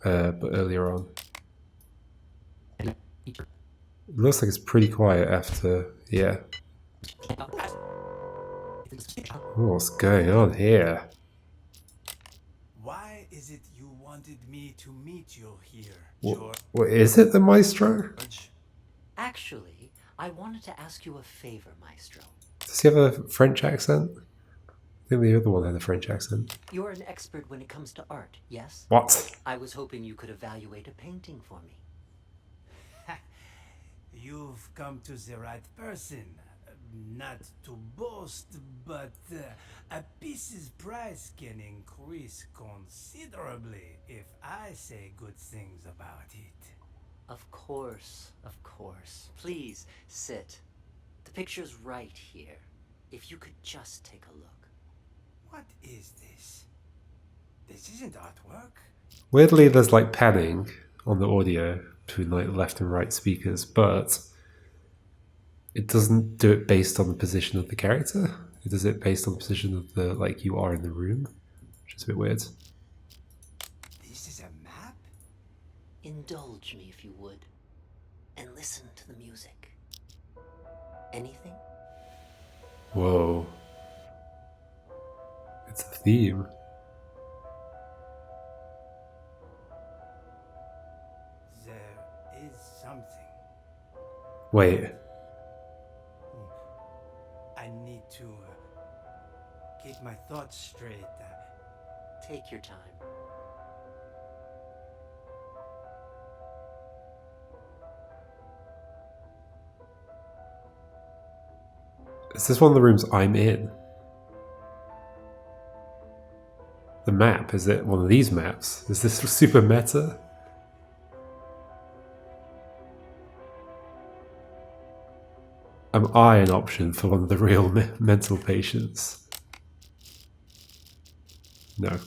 but earlier on. It looks like it's pretty quiet after, yeah. What's going on here? Why is it you wanted me to meet you here, What is it, the Maestro? George? Actually, I wanted to ask you a favor, Maestro. Does he have a French accent? I think the other one had a French accent. You're an expert when it comes to art, yes? What? I was hoping you could evaluate a painting for me. You've come to the right person. Not to boast, but a piece's price can increase considerably if I say good things about it. Of course, of course. Please, sit. The picture's right here. If you could just take a look. What is this? This isn't artwork. Weirdly, there's like panning on the audio between like left and right speakers, but it doesn't do it based on the position of the character. It does it based on the position of the, like, you are in the room, which is a bit weird. This is a map? Indulge me if you would, and listen to the music. Anything? Whoa. It's a theme. There is something. Wait. I need to get my thoughts straight. Take your time. Is this one of the rooms I'm in? The map, is it one of these maps? Is this super meta? Am I an option for one of the real mental patients? No.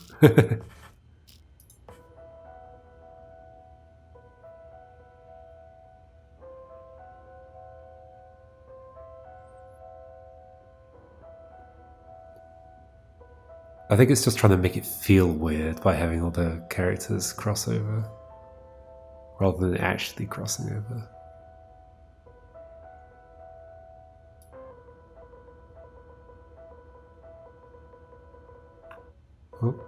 I think it's just trying to make it feel weird by having all the characters cross over, rather than actually crossing over. Oh.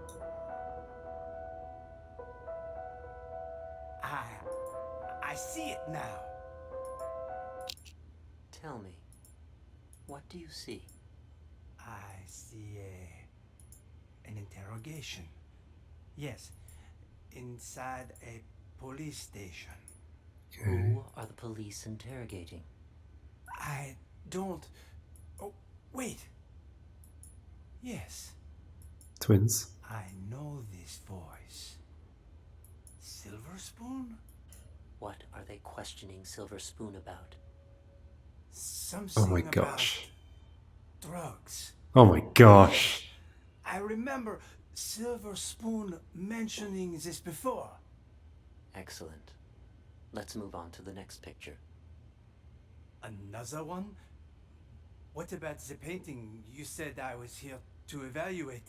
I see it now. Tell me, what do you see? I see an interrogation. Yes, inside a police station. Okay. Who are the police interrogating? I don't... Oh, wait. Yes, Twins. I know this voice. Silver Spoon? What are they questioning Silver Spoon about? Something Oh my about gosh. drugs. Oh my gosh. I remember Silver Spoon mentioning this before. Excellent. Let's move on to the next picture. Another one? What about the painting you said I was here to evaluate?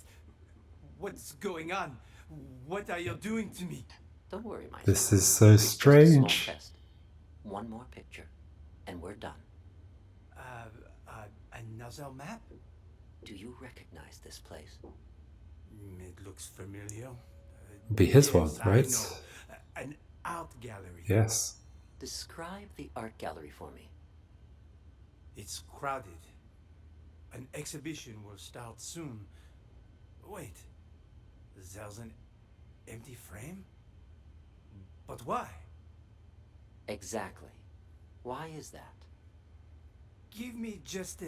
What's going on? What are you doing to me? Don't worry, Maestro. This is so It's just a small strange. test. One more picture, and we're done. Another map? Do you recognize this place? It looks familiar. Be his Yes, one, I right? know. An art gallery. Yes. Describe the art gallery for me. It's crowded. An exhibition will start soon. Wait, there's an empty frame? But why? Exactly. Why is that? Give me just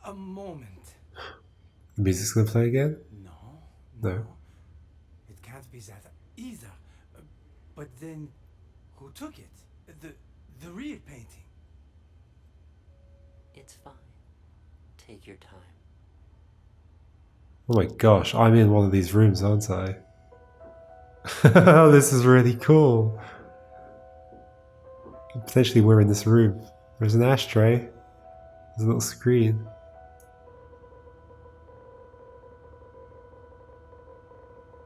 a moment. The music's gonna play again? No. It can't be that either. But then, who took it? The real painting. It's fine. Take your time. Oh my gosh, I'm in one of these rooms, aren't I? This is really cool. Potentially we're in this room. There's an ashtray. There's a little screen.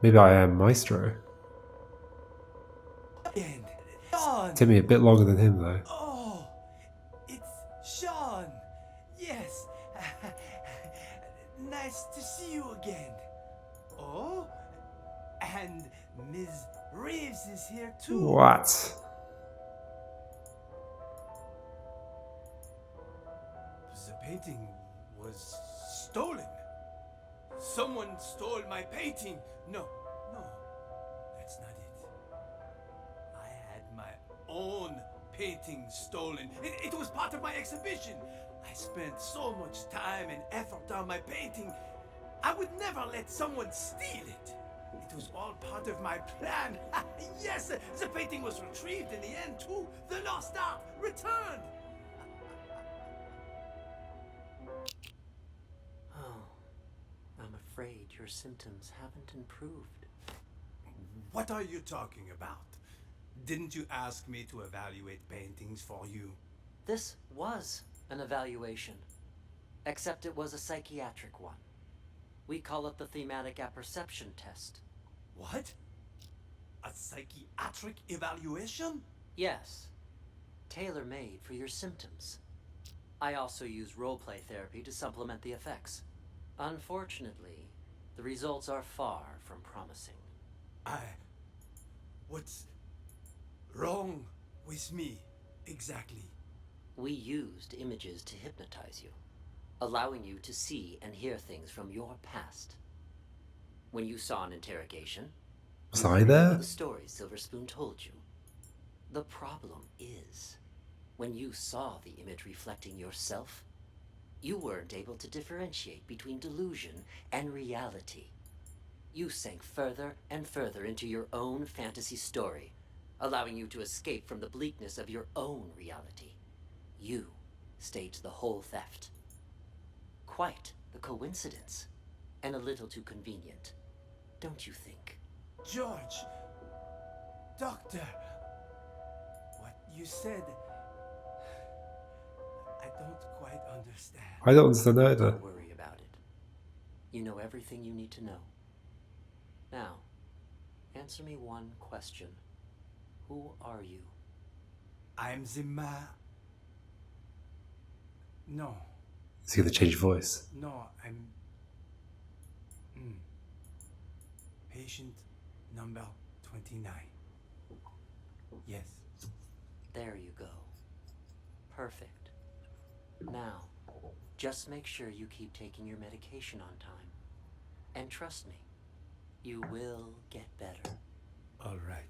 Maybe I am Maestro. took me a bit longer than him, though. Oh, it's Sean. Yes. Nice to see you again. Oh, and Ms. Reeves is here too. What? The painting was stolen. Someone stole my painting. No, that's not it. I had my own painting stolen. It was part of my exhibition. I spent so much time and effort on my painting. I would never let someone steal it. It was all part of my plan. Yes, the painting was retrieved in the end too. The lost art returned. Oh, I'm afraid your symptoms haven't improved. What are you talking about? Didn't you ask me to evaluate paintings for you? This was an evaluation, except it was a psychiatric one. We call it the thematic apperception test. What? A psychiatric evaluation? Yes, tailor-made for your symptoms. I also use role-play therapy to supplement the effects. Unfortunately, the results are far from promising. What's wrong with me, exactly? We used images to hypnotize you, allowing you to see and hear things from your past. When you saw an interrogation, Was you I remember there? the story Silver Spoon told you. The problem is, when you saw the image reflecting yourself, you weren't able to differentiate between delusion and reality. You sank further and further into your own fantasy story, allowing you to escape from the bleakness of your own reality. You staged the whole theft. Quite the coincidence, and a little too convenient, don't you think? George, Doctor, what you said, I don't quite understand. I don't understand either. Don't worry about it. You know everything you need to know. Now, answer me one question. Who are you? I'm the No, Is he gonna change voice? no, I'm... Patient number 29. Yes. There you go. Perfect. Now, just make sure you keep taking your medication on time. And trust me, you will get better. All right.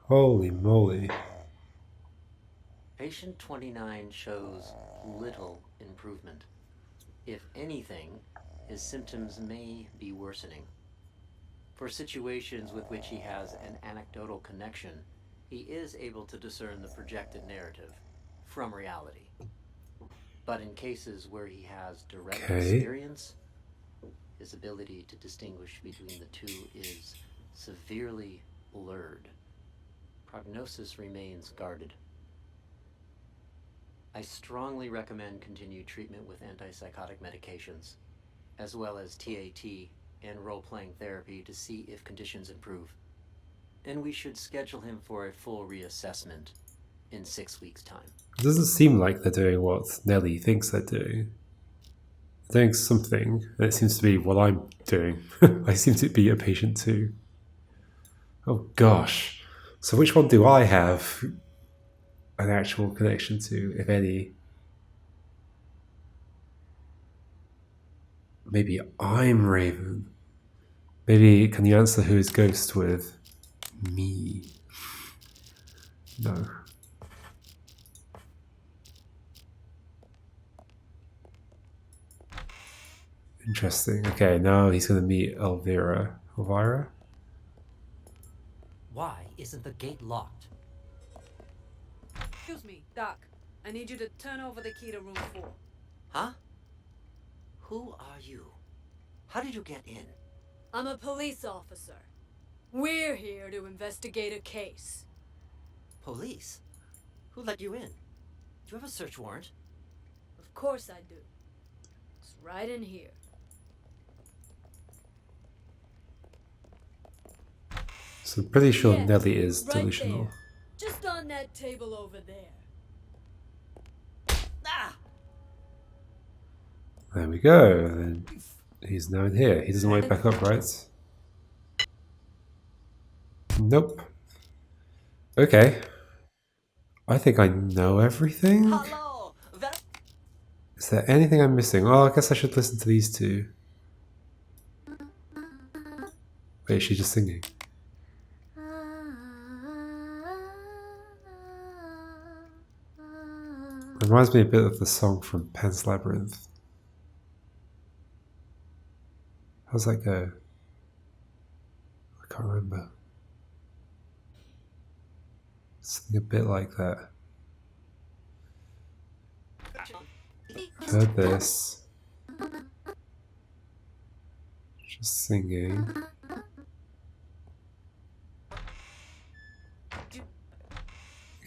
Holy moly. Patient 29 shows little improvement. If anything, his symptoms may be worsening. For situations with which he has an anecdotal connection, he is able to discern the projected narrative from reality. But in cases where he has direct experience, his ability to distinguish between the two is severely blurred. Prognosis remains guarded. I strongly recommend continued treatment with antipsychotic medications, as well as TAT and role-playing therapy to see if conditions improve. And we should schedule him for a full reassessment in 6 weeks' time. It doesn't seem like they're doing what Nelly thinks they're doing. They're doing something, and it seems to be what I'm doing. I seem to be a patient too. Oh gosh. So which one do I have an actual connection to, if any? Maybe I'm Raven. Maybe can you answer who is Ghost with? Me. No. Interesting. Okay, now he's going to meet Elvira. Elvira? Why isn't the gate locked? Excuse me, Doc. I need you to turn over the key to room 4. Huh? Who are you? How did you get in? I'm a police officer. We're here to investigate a case. Police? Who let you in? Do you have a search warrant? Of course I do. It's right in here. So I'm pretty sure Yeah, Nelly is right delusional. there. Just on that table over there. Ah! There we go. And he's now in here. He doesn't wake back up, right? Nope. Okay. I think I know everything. Hello! Is there anything I'm missing? Oh, I guess I should listen to these two. Wait, is she just singing? Reminds me a bit of the song from Pan's Labyrinth. How's that go? I can't remember. Something a bit like that. Heard this. Just singing.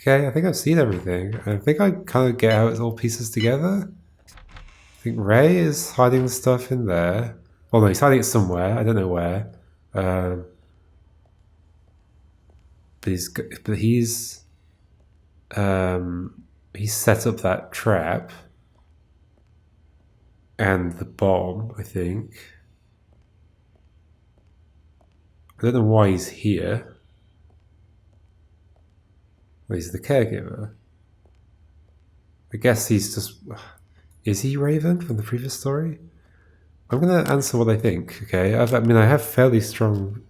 Okay, I think I've seen everything. I think I kind of get how it all pieces together. I think Ray is hiding the stuff in there. Oh no, he's hiding it somewhere. I don't know where. But he's set up that trap and the bomb. I think. I don't know why he's here. Well, he's the caregiver. I guess he's just. Is he Raven from the previous story? I'm going to answer what I think, okay? I have fairly strong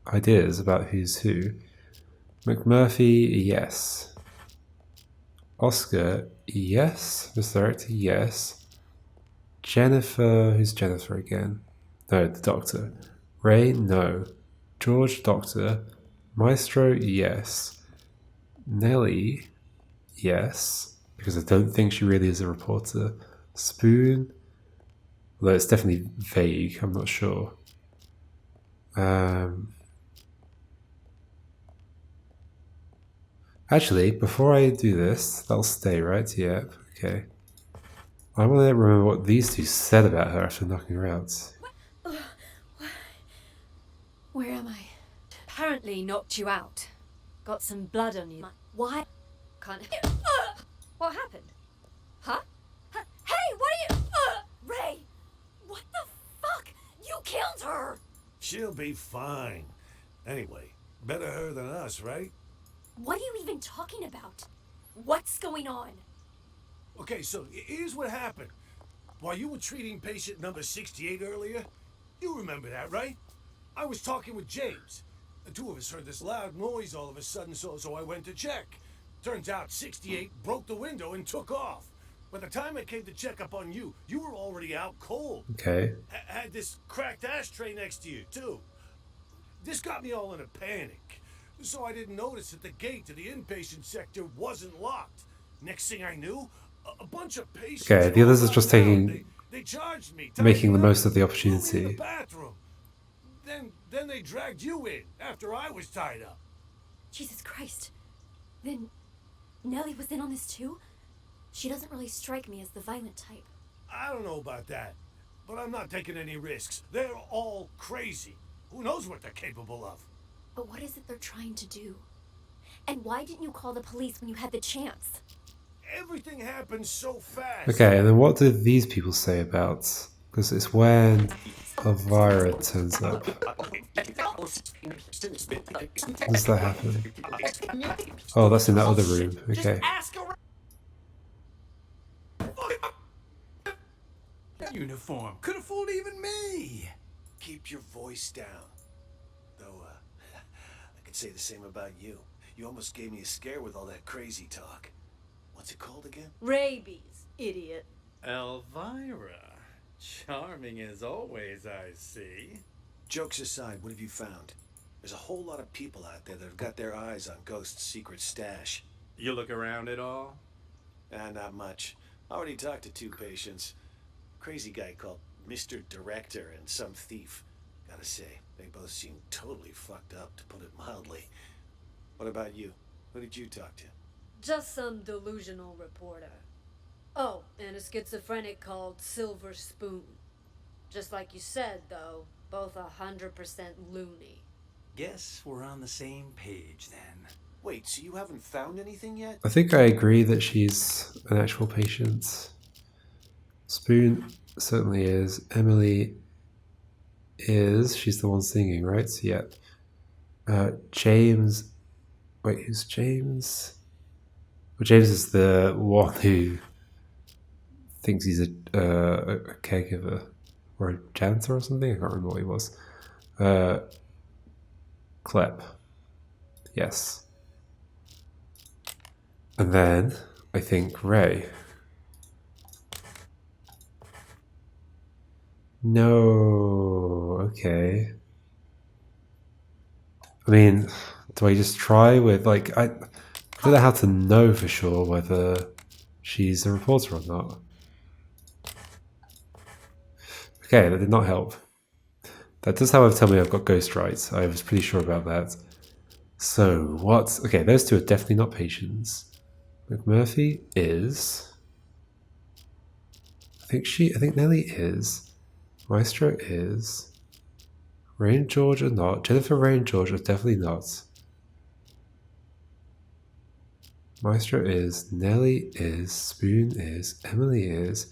ideas about who's who. McMurphy, yes. Oscar, yes. Mr. Director, yes. Jennifer, who's Jennifer again? No, the Doctor. Ray, no. George, Doctor. Maestro, yes. Nelly, yes. Because I don't think she really is a reporter. Spoon, although it's definitely vague, I'm not sure. Actually, before I do this, that'll stay, right? Yep, okay. I want to remember what these two said about her after knocking her out. Where am I? Apparently knocked you out. Got some blood on you. Why? Can't. What happened? Huh? Hey, what are you? Ray! What the fuck? You killed her! She'll be fine. Anyway, better her than us, right? What are you even talking about? What's going on? Okay, so here's what happened. While you were treating patient number 68 earlier, you remember that, right? I was talking with James. The two of us heard this loud noise all of a sudden, so I went to check. Turns out 68 broke the window and took off. By the time I came to check up on you, you were already out cold. Okay. Had this cracked ashtray next to you, too. This got me all in a panic. So I didn't notice that the gate to the inpatient sector wasn't locked. Next thing I knew, a bunch of patients... Okay, the others are just taking... They charged me, making the most of the threw me in opportunity. the bathroom. Then they dragged you in after I was tied up. Jesus Christ. Then Nellie was in on this too? She doesn't really strike me as the violent type. I don't know about that, but I'm not taking any risks. They're all crazy. Who knows what they're capable of? But what is it they're trying to do? And why didn't you call the police when you had the chance? Everything happened so fast. Okay, and then what do these people say about... Because it's when Elvira turns up. How does that happen? Oh, that's in that other room. Okay. Uniform could have fooled even me. Keep your voice down. Though, I could say the same about you. You almost gave me a scare with all that crazy talk. What's it called again? Rabies, idiot. Elvira. Charming as always, I see. Jokes aside, what have you found? There's a whole lot of people out there that have got their eyes on Ghost's secret stash. You look around at all? Not much. Already talked to two patients. Crazy guy called Mr. Director and some thief. Gotta say, they both seem totally fucked up, to put it mildly. What about you? Who did you talk to? Just some delusional reporter. Oh, and a schizophrenic called Silver Spoon. Just like you said, though, both 100% loony. Guess we're on the same page then. Wait, so you haven't found anything yet? I think I agree that she's an actual patient. Spoon certainly is. Emily is. She's the one singing, right? So yeah. James. Wait, who's James? Well, James is the one who thinks he's a caregiver or a janitor or something. I can't remember what he was. Clep. Yes. And then I think Ray. No. Okay. I mean, do I just try with like I don't know how to know for sure whether she's a reporter or not. Okay, that did not help. That does, however, tell me I've got ghost rights. I was pretty sure about that. So what? Okay, those two are definitely not patients. McMurphy is. I think Nellie is. Maestro is. Ray and George are not. Jennifer, Ray, and George are definitely not. Maestro is. Nellie is. Spoon is. Emily is.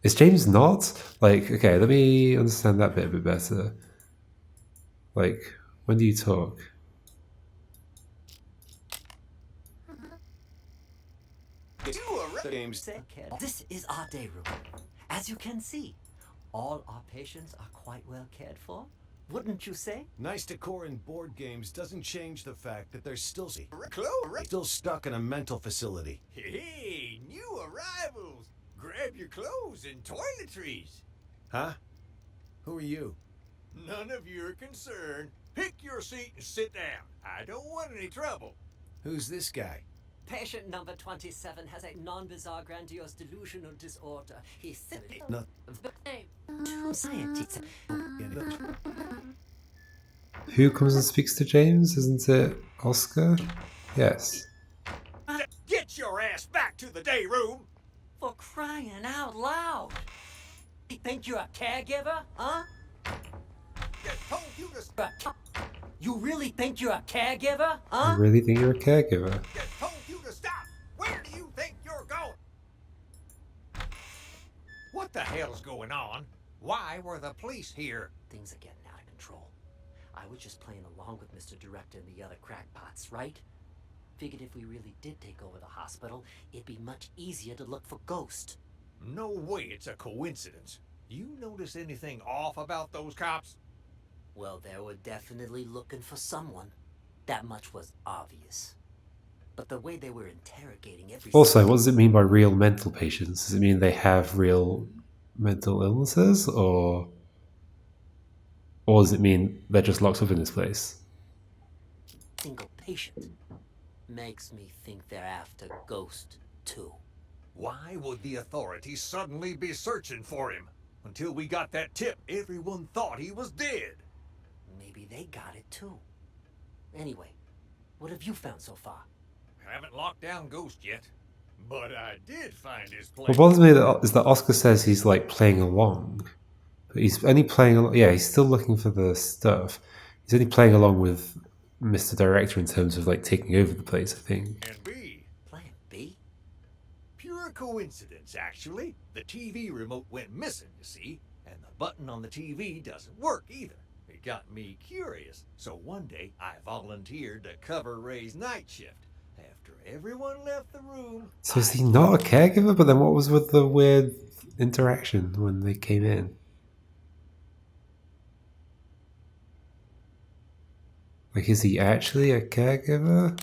Is James not? Like, okay, let me understand that bit a bit better. Like, when do you talk? This is our day room. As you can see, all our patients are quite well cared for. Wouldn't you say? Nice decor in board games doesn't change the fact that they're still stuck in a mental facility. Hey, new arrivals! Grab your clothes and toiletries. Huh? Who are you? None of your concern. Pick your seat and sit down. I don't want any trouble. Who's this guy? Patient number 27 has a non-bizarre grandiose delusional disorder. He's simply No. two scientists. Who comes and speaks to James? Isn't it Oscar? Yes. Get your ass back to the day room. For crying out loud! You think you're a caregiver, huh? Just told you to You really think you're a caregiver, I huh? really think you're a caregiver. Just told you to stop. Where do you think you're going? What the hell's going on? Why were the police here? Things are getting out of control. I was just playing along with Mr. Director and the other crackpots, right? Figured if we really did take over the hospital, it'd be much easier to look for Ghost. No way it's a coincidence. You notice anything off about those cops? Well, they were definitely looking for someone. That much was obvious. But the way they were interrogating every... Also, what does it mean by real mental patients? Does it mean they have real mental illnesses, or does it mean they're just locked up in this place? single patient makes me think they're after Ghost, too. Why would the authorities suddenly be searching for him? Until we got that tip, everyone thought he was dead. Maybe they got it, too. Anyway, what have you found so far? Haven't locked down Ghost yet, but I did find his place. What bothers me is that Oscar says he's like playing along, but he's only playing along. Yeah, he's still looking for the stuff. He's only playing along with Mr. Director in terms of like taking over the place, I think. And B, Plan B? pure coincidence, actually. The TV remote went missing, you see, and the button on the TV doesn't work either. It got me curious, so one day I volunteered to cover Ray's night shift. After everyone left the room... So is he not a caregiver? But then what was with the weird interaction when they came in? Like, is he actually a caregiver?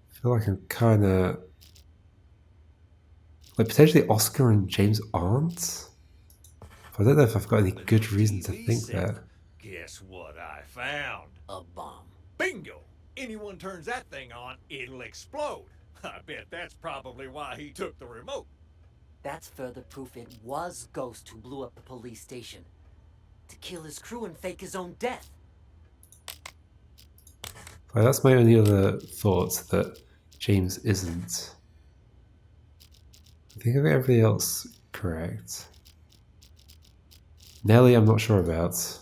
I feel like I'm kind of... Like, potentially Oscar and James aren't? But I don't know if I've got any good reason to think that. Guess what I found? A bomb. Bingo! Anyone turns that thing on, it'll explode. I bet that's probably why he took the remote. That's further proof it was Ghost who blew up the police station. To kill his crew and fake his own death. Right, that's my only other thought, that James isn't. I think I've got everything else correct. Nellie, I'm not sure about.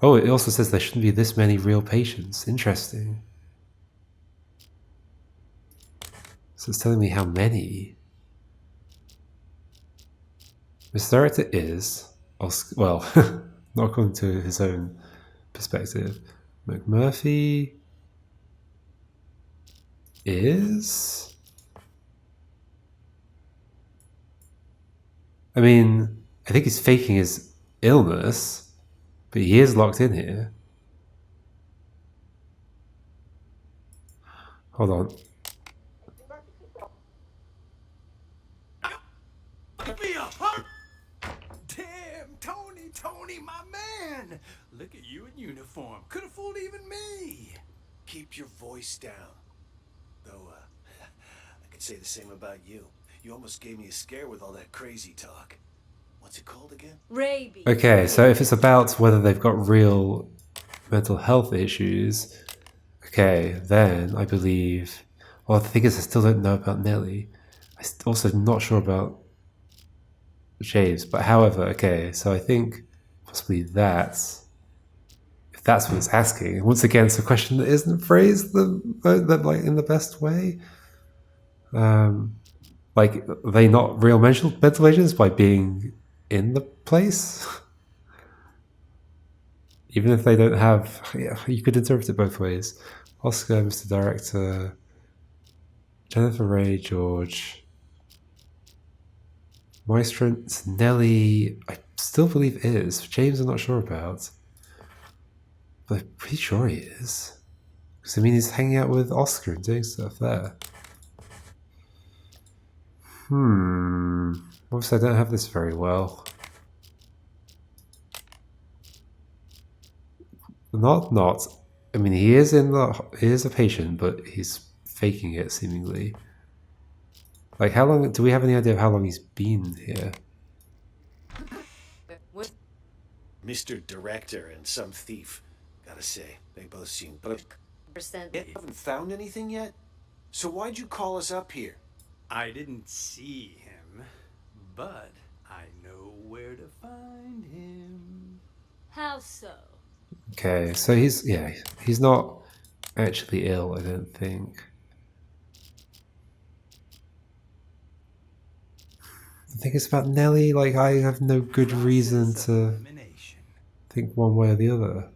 Oh, it also says there shouldn't be this many real patients. Interesting. So it's telling me how many. Mr. Director is, well, not according to his own perspective. McMurphy is. I mean, I think he's faking his illness, but he is locked in here. Hold on. Give me a hug! Damn, Tony, my man! Look at you in uniform. Could have fooled even me. Keep your voice down. Though, I could say the same about you. You almost gave me a scare with all that crazy talk. What's it called again? Rabies. Okay, so if it's about whether they've got real mental health issues, okay, then I believe. Well, the thing is, I still don't know about Nelly. I'm also not sure about James, but however, okay, so I think possibly that's. If that's what it's asking, once again, it's a question that isn't phrased like in the best way. Like, are they not real mental agents by being in the place? Even if they don't have, yeah, you could interpret it both ways. Oscar, Mr. Director, Jennifer Ray, George, Maestrant, Nelly. I still believe is. James, I'm not sure about, but I'm pretty sure he is. Because I mean, he's hanging out with Oscar and doing stuff there. Obviously, I don't have this very well. Not. I mean, he is a patient, but he's faking it seemingly. Like, how long? Do we have any idea of how long he's been here? Mr. Director and some thief. Gotta say, they both seem. But you haven't found anything yet? So why'd you call us up here? I didn't see him, but I know where to find him. How so? Okay, so he's not actually ill, I don't think. The thing is about Nelly, like, I have no good reason to think one way or the other.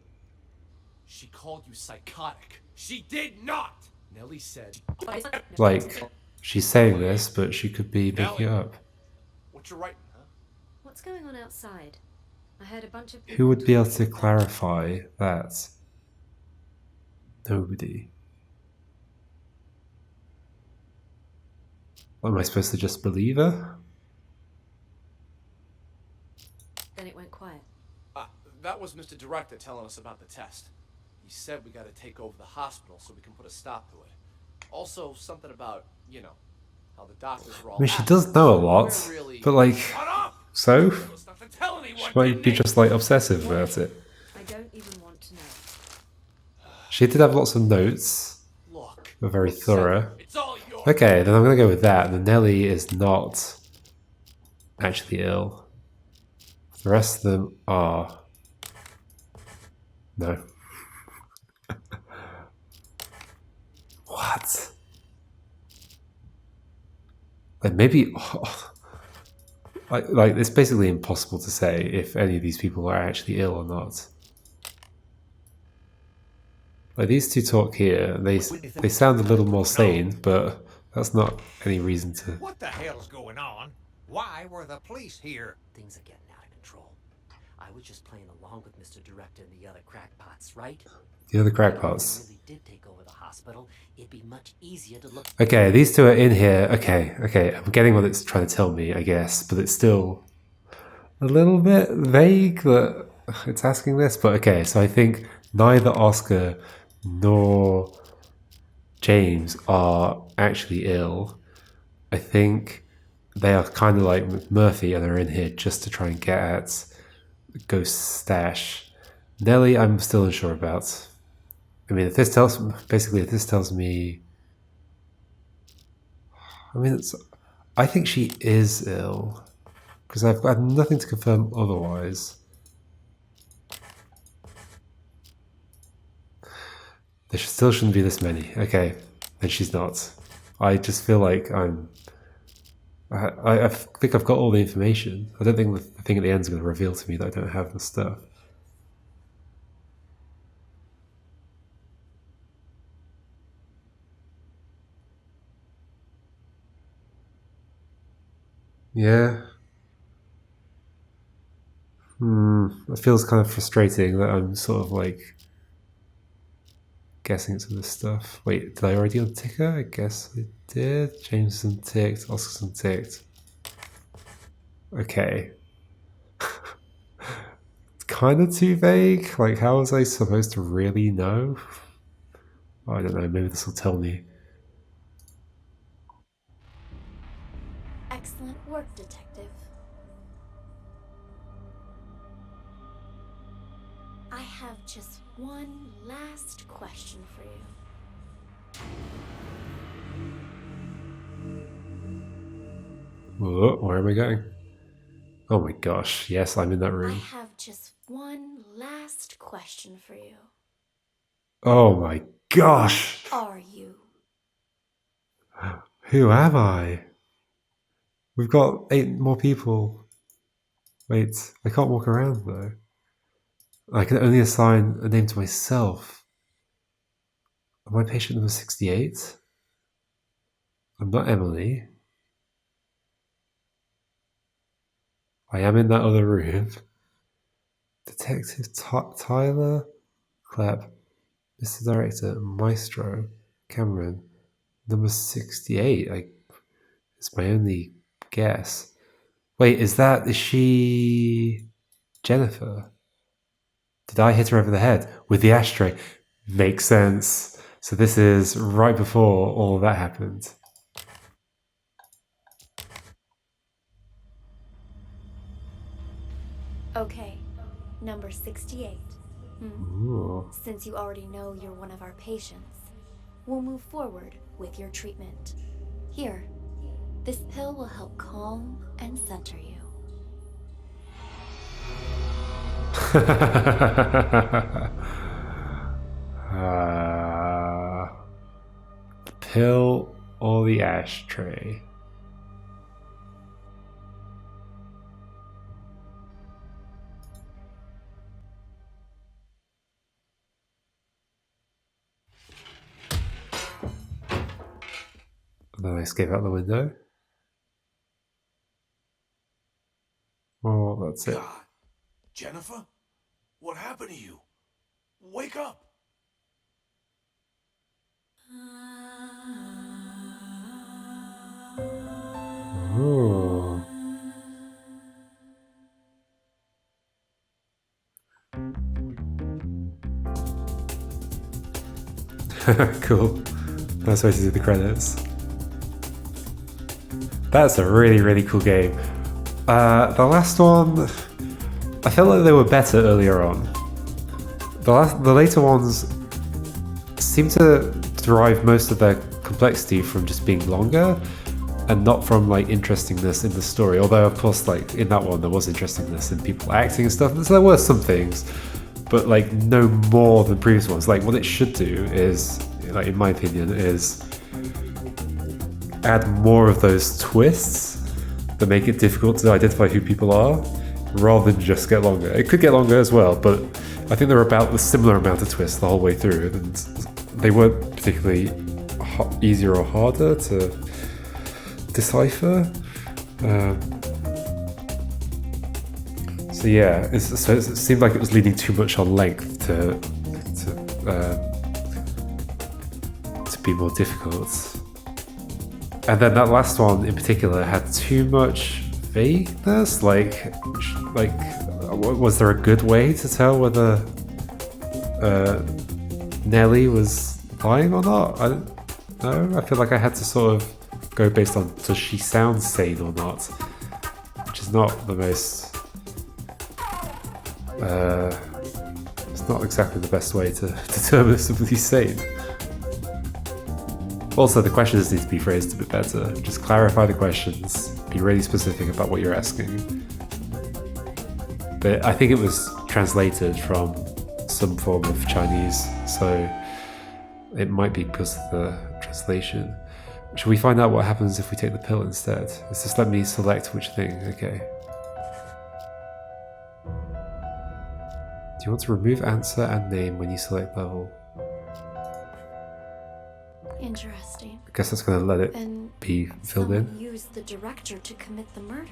She called you psychotic. She did not! Nelly said... Like, she's saying this, but she could be making it up. What you writing, huh? What's going on outside? I heard a bunch of Who would be able to clarify that? Nobody. Am I supposed to just believe her? Then it went quiet. That was Mr. Director telling us about the test. He said we gotta take over the hospital so we can put a stop to it. Also, something about, you know, how the doctors were all... I mean, she does know a lot, but like, so? She might be just like obsessive about it. I don't even want to know. She did have lots of notes. Were very thorough. Okay, then I'm gonna go with that. The Nelly is not actually ill. The rest of them are. No. What? Like maybe. Like it's basically impossible to say if any of these people are actually ill or not. Like these two talk here, they sound a little more sane, but that's not any reason to. What the hell's going on? Why were the police here? Things are getting out of control. I was just playing along with Mr. Director and the other crackpots, right? The other If crackpots. we really did take over the hospital, it'd be much easier to look. Okay, these two are in here. Okay, I'm getting what it's trying to tell me, I guess, but it's still a little bit vague that it's asking this. But okay, so I think neither Oscar nor James are actually ill. I think they are kind of like Murphy and are in here just to try and get at Ghost Stash. Nelly, I'm still unsure about. I mean, if this tells me, I mean, I think she is ill because I've got nothing to confirm otherwise. There still shouldn't be this many. Okay, then she's not. I just feel like I think I've got all the information. I don't think the thing at the end is going to reveal to me that I don't have the stuff. Yeah. It feels kind of frustrating that I'm sort of like guessing some of this stuff. Wait, did I already untick her? I guess I did. Jameson ticked, Oscarson ticked. Okay. It's kind of too vague. Like, how was I supposed to really know? Oh, I don't know, maybe this will tell me. Excellent work, Detective. I have just one last question for you. Whoa, where am I going? Oh my gosh, yes, I'm in that I room. have just one last question for you. Oh my gosh! Are you? Who am I? We've got 8 more people. Wait, I can't walk around though. I can only assign a name to myself. Am I patient number 68? I'm not Emily. I am in that other room. Detective Tyler Clapp, Mr. Director, Maestro, Cameron, number 68. It's my only guess. Wait, is she Jennifer? Did I hit her over the head with the ashtray? Makes sense. So this is right before all of that happened. Okay, number 68. Ooh. Since you already know you're one of our patients, we'll move forward with your treatment. Here, this pill will help calm and center you. The pill or the ashtray? And then I escape out the window. Oh, that's it. God. Jennifer? What happened to you? Wake up! Ooh. Cool. Nice way to do the credits. That's a really, really cool game. The last one, I felt like they were better earlier on. The later ones seem to derive most of their complexity from just being longer and not from like interestingness in the story. Although of course, like in that one, there was interestingness in people acting and stuff. So there were some things, but like no more than previous ones. Like what it should do is, like in my opinion, is add more of those twists that make it difficult to identify who people are, rather than just get longer. It could get longer as well, but I think there were about a similar amount of twists the whole way through, and they weren't particularly easier or harder to decipher. So yeah, it seemed like it was leaning too much on length to be more difficult. And then that last one in particular had too much vagueness. Like, was there a good way to tell whether Nellie was lying or not? I don't know. I feel like I had to sort of go based on does she sound sane or not, which is not the most. It's not exactly the best way to determine if somebody's sane. Also, the questions need to be phrased a bit better. Just clarify the questions. Be really specific about what you're asking. But I think it was translated from some form of Chinese, so it might be because of the translation. Should we find out what happens if we take the pill instead? It's just let me select which thing. Okay. Do you want to remove answer and name when you select level? Interesting. I guess that's going to let it And be filled someone in. used the director to commit the murder.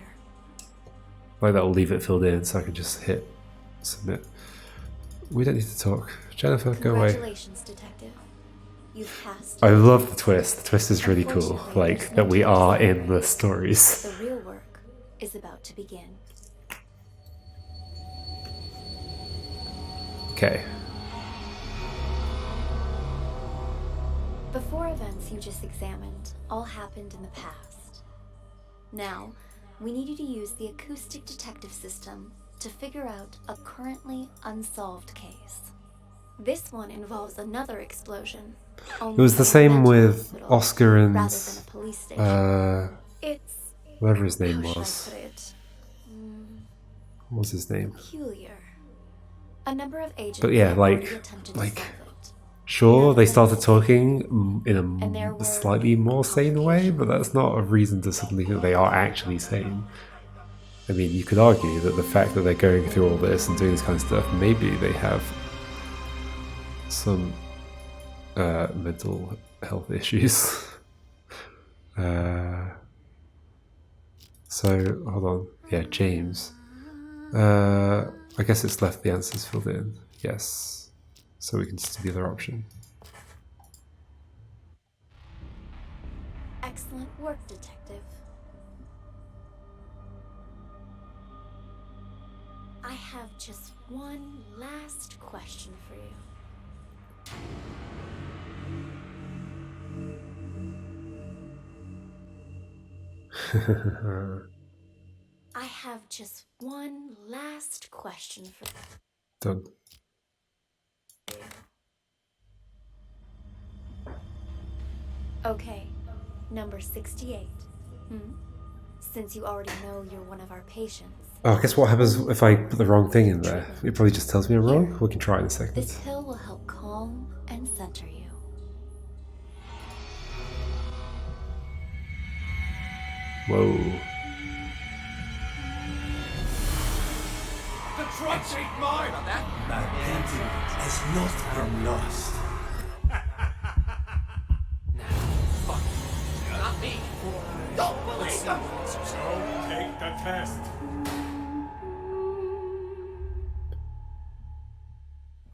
Like that'll leave it filled in so I can just hit submit. We don't need to talk. Jennifer, go away. Congratulations, detective. You've passed. I love the twist. The twist is really cool. Unfortunately, Like there's that no we time to are in celebrate. the stories. The real work is about to begin. Okay. The four events you just examined all happened in the past. Now, we need you to use the acoustic detective system to figure out a currently unsolved case. This one involves another explosion. It was the same with Oscar and rather than a police station. It's whatever his name how should I was. put it? What was his name? Peculiar. A number of agents But yeah, have already like attempted to like solve it. sure they started talking in And there a were slightly more sane way, but that's not a reason to suddenly think they are actually sane. I mean, you could argue that the fact that they're going through all this and doing this kind of stuff, maybe they have some mental health issues. So, hold on. Yeah, James. I guess it's left the answers filled in. Yes. So we can just do the other option. Excellent work, detective. I have just one last question for you. I have just one last question for Done. you. Okay, number 68. Since you already know you're one of our patients, Oh, I guess what happens if I put the wrong thing in there? It probably just tells me I'm wrong. We can try it in a second. this pill will help calm and center you. Whoa. The drugs ain't mine on that. My painting has not been lost. Fuck. Not me. Don't believe them. Take the test.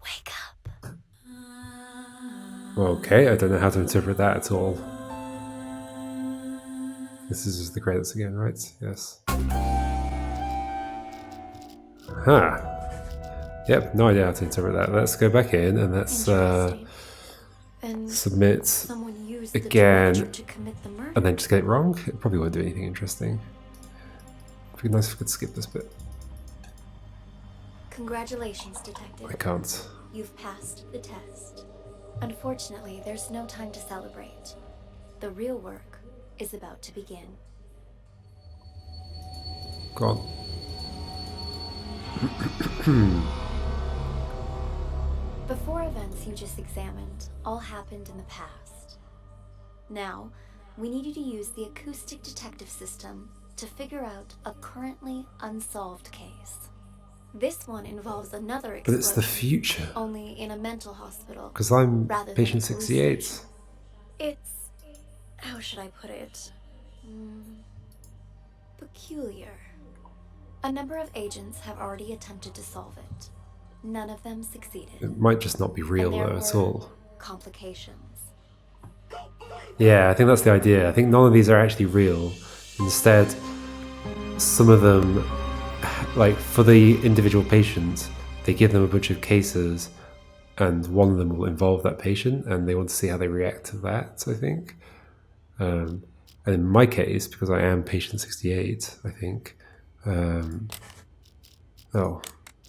Wake up. Okay, I don't know how to interpret that at all. This is just the credits again, right? Yes. Huh. Yep, no idea how to interpret that. Let's go back in and let's Interesting. And submit someone used the again director to commit the murder. and then just get it wrong. It probably won't do anything interesting. It'd be nice if we could skip this bit. Congratulations, detective. I can't. You've passed the test. Unfortunately, there's no time to celebrate. The real work is about to begin. Go on. The four events you just examined all happened in the past. Now, we need you to use the acoustic detective system to figure out a currently unsolved case. This one involves another But explosion, it's the future. only in a mental hospital. Because I'm rather than patient a police 68. station. It's... how should I put it? Peculiar. A number of agents have already attempted to solve it. None of them succeeded. It might just not be real And there though at were all. complications. Yeah, I think that's the idea. I think none of these are actually real. Instead, some of them, like for the individual patient, they give them a bunch of cases and one of them will involve that patient and they want to see how they react to that, I think. And in my case, because I am patient 68, I think, oh,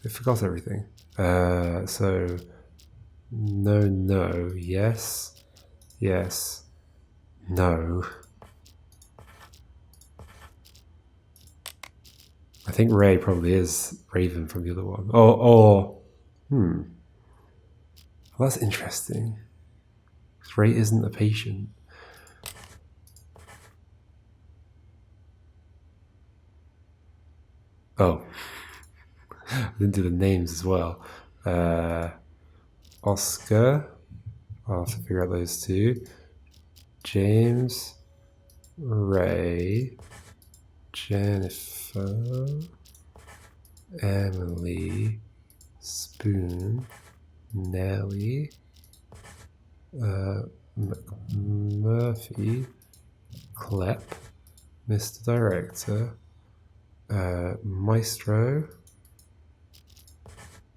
I forgot everything. So, no, yes, no. I think Ray probably is Raven from the other one. Well, that's interesting. Ray isn't a patient. Oh. I didn't do the names as well. Oscar. I'll have to figure out those two. James. Ray. Jennifer. Emily. Spoon. Nellie. Murphy. Clep. Mr. Director. Maestro.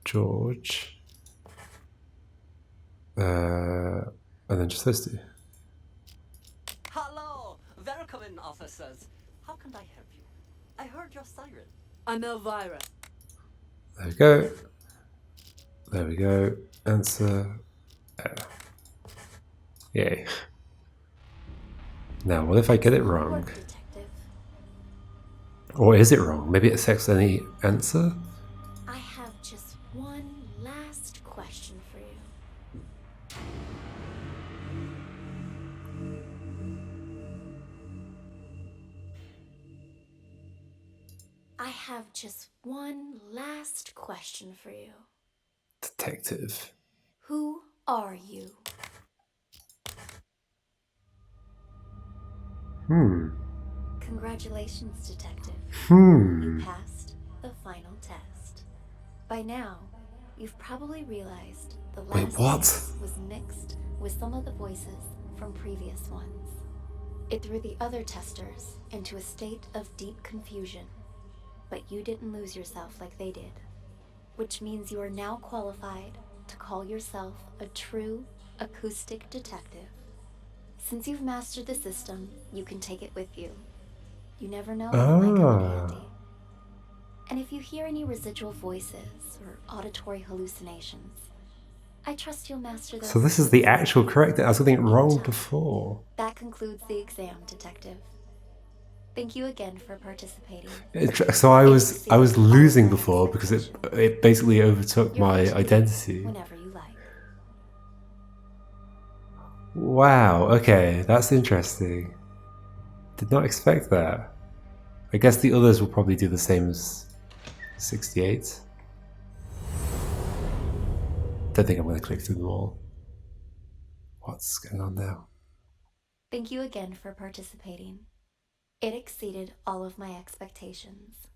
George. And then just those two. Hello! Welcome in, officers. How can I help you? I heard your siren. I'm Elvira. There we go. There we go. Answer. Yay. Now, what if I get it wrong? Work, detective. Or is it wrong? Maybe it accepts any answer? I have just one last question for you. I have just one last question for you. Detective. Who are you? Congratulations, detective. You passed the final test. By now, you've probably realized the last what? test was mixed with some of the voices from previous ones. It threw the other testers into a state of deep confusion, but you didn't lose yourself like they did, which means you are now qualified to call yourself a true acoustic detective. Since you've mastered the system, you can take it with you. You never know when it might come in handy. And if you hear any residual voices or auditory hallucinations, I trust you'll master those. So this is the actual correct. I was getting it wrong before. That concludes the exam, detective. Thank you again for participating. So I was losing before because it basically overtook You're my free to leave identity. whenever you like. Wow, okay, that's interesting. Did not expect that. I guess the others will probably do the same as 68. Don't think I'm going to click through them all. What's going on now? Thank you again for participating. It exceeded all of my expectations.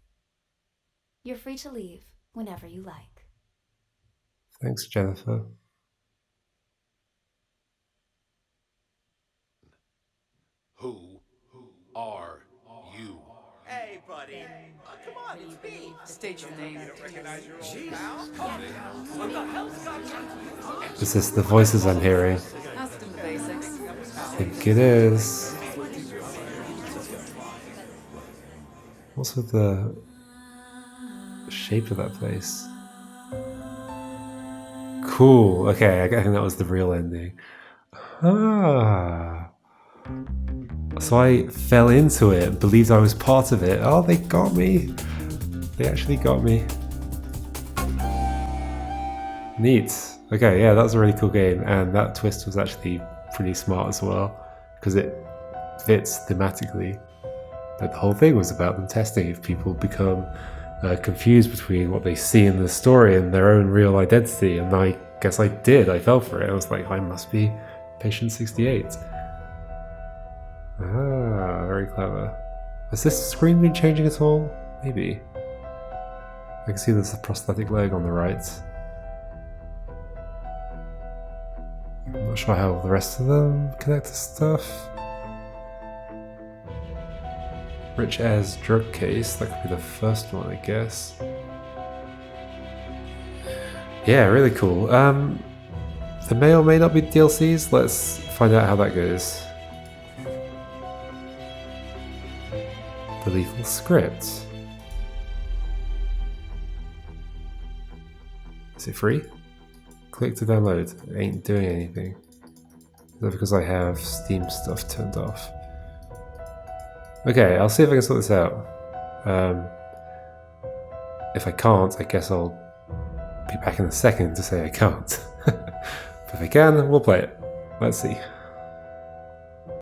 You're free to leave whenever you like. Thanks, Jennifer. Who are you? Hey, buddy. Come on, it's me. State your name. Is this the voices I'm hearing? Ask them the basics. I think it is. What's with the shape of that place? Cool. Okay, I think that was the real ending. Ah. So I fell into it, believed I was part of it. Oh, they got me. They actually got me. Neat. Okay, yeah, that was a really cool game, and that twist was actually pretty smart as well, because it fits thematically. But the whole thing was about them testing if people become confused between what they see in the story and their own real identity, and I guess I did. I fell for it. I was like, I must be patient 68. Ah, very clever. Has this screen been changing at all? Maybe. I can see there's a prosthetic leg on the right. I'm not sure how the rest of them connect to stuff. Rich Air's drug case, that could be the first one, I guess. Yeah, really cool. There may or may not be DLCs. Let's find out how that goes. The lethal script. Is it free? Click to download. It ain't doing anything. Is that because I have Steam stuff turned off? Okay, I'll see if I can sort this out. If I can't, I guess I'll be back in a second to say I can't. But if I can, we'll play it. Let's see.